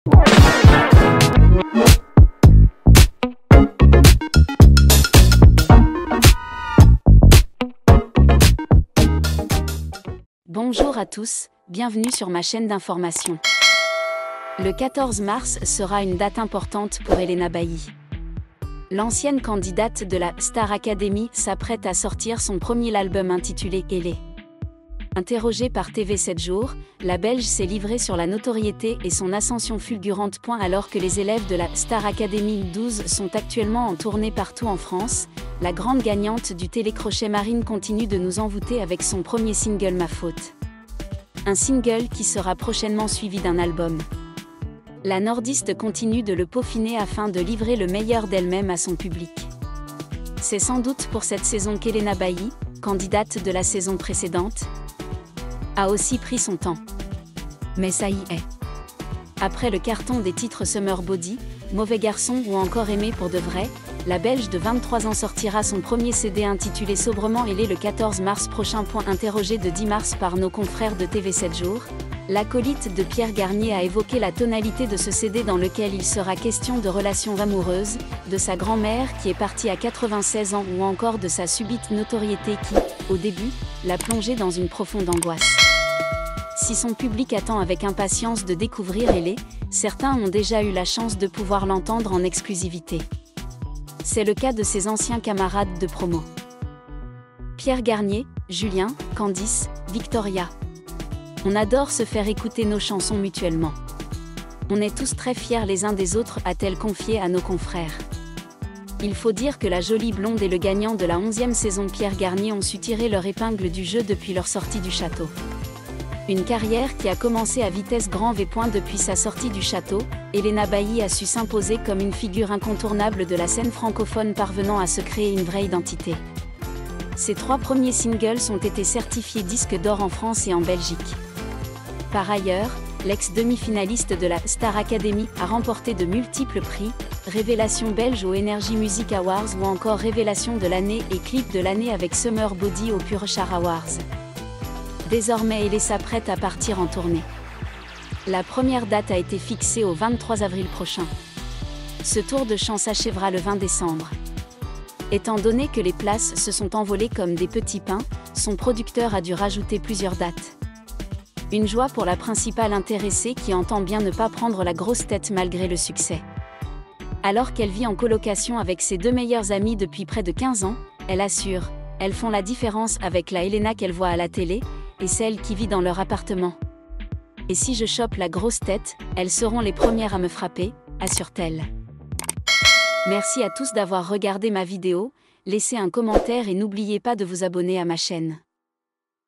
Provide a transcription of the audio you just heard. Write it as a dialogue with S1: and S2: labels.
S1: Bonjour à tous, bienvenue sur ma chaîne d'information. Le 14 mars sera une date importante pour Elena Bailly. L'ancienne candidate de la Star Academy s'apprête à sortir son premier album intitulé Elle. Interrogée par TV7 Jours, la Belge s'est livrée sur la notoriété et son ascension fulgurante. Alors que les élèves de la Star Academy 12 sont actuellement en tournée partout en France, la grande gagnante du télécrochet Marine continue de nous envoûter avec son premier single Ma Faute. Un single qui sera prochainement suivi d'un album. La nordiste continue de le peaufiner afin de livrer le meilleur d'elle-même à son public. C'est sans doute pour cette saison qu'Elena Bailly, candidate de la saison précédente, a aussi pris son temps. Mais ça y est. Après le carton des titres Summer Body, Mauvais Garçon ou encore Aimé pour de vrai, la Belge de 23 ans sortira son premier CD intitulé sobrement Elle le 14 mars prochain. Interrogée de 10 mars par nos confrères de TV7 Jours, l'acolyte de Pierre Garnier a évoqué la tonalité de ce CD dans lequel il sera question de relations amoureuses, de sa grand-mère qui est partie à 96 ans ou encore de sa subite notoriété qui, au début, l'a plongée dans une profonde angoisse. Si son public attend avec impatience de découvrir Elle, certains ont déjà eu la chance de pouvoir l'entendre en exclusivité. C'est le cas de ses anciens camarades de promo. Pierre Garnier, Julien, Candice, Victoria. On adore se faire écouter nos chansons mutuellement. On est tous très fiers les uns des autres, a-t-elle confié à nos confrères. Il faut dire que la jolie blonde et le gagnant de la 11e saison Pierre Garnier ont su tirer leur épingle du jeu depuis leur sortie du château. Une carrière qui a commencé à vitesse grand V. Depuis sa sortie du château, Elena Bailly a su s'imposer comme une figure incontournable de la scène francophone parvenant à se créer une vraie identité. Ses 3 premiers singles ont été certifiés disque d'or en France et en Belgique. Par ailleurs, l'ex-demi-finaliste de la Star Academy a remporté de multiples prix, révélation belge aux Energy Music Awards ou encore révélation de l'année et clip de l'année avec Summer Body aux Purchar Awards. Désormais Elle s'apprête à partir en tournée. La première date a été fixée au 23 avril prochain. Ce tour de chant s'achèvera le 20 décembre. Étant donné que les places se sont envolées comme des petits pains, son producteur a dû rajouter plusieurs dates. Une joie pour la principale intéressée qui entend bien ne pas prendre la grosse tête malgré le succès. Alors qu'elle vit en colocation avec ses 2 meilleures amies depuis près de 15 ans, elle assure, elles font la différence avec la Elena qu'elle voit à la télé, et celle qui vit dans leur appartement. Et si je chope la grosse tête, elles seront les premières à me frapper, assure-t-elle. Merci à tous d'avoir regardé ma vidéo, laissez un commentaire et n'oubliez pas de vous abonner à ma chaîne.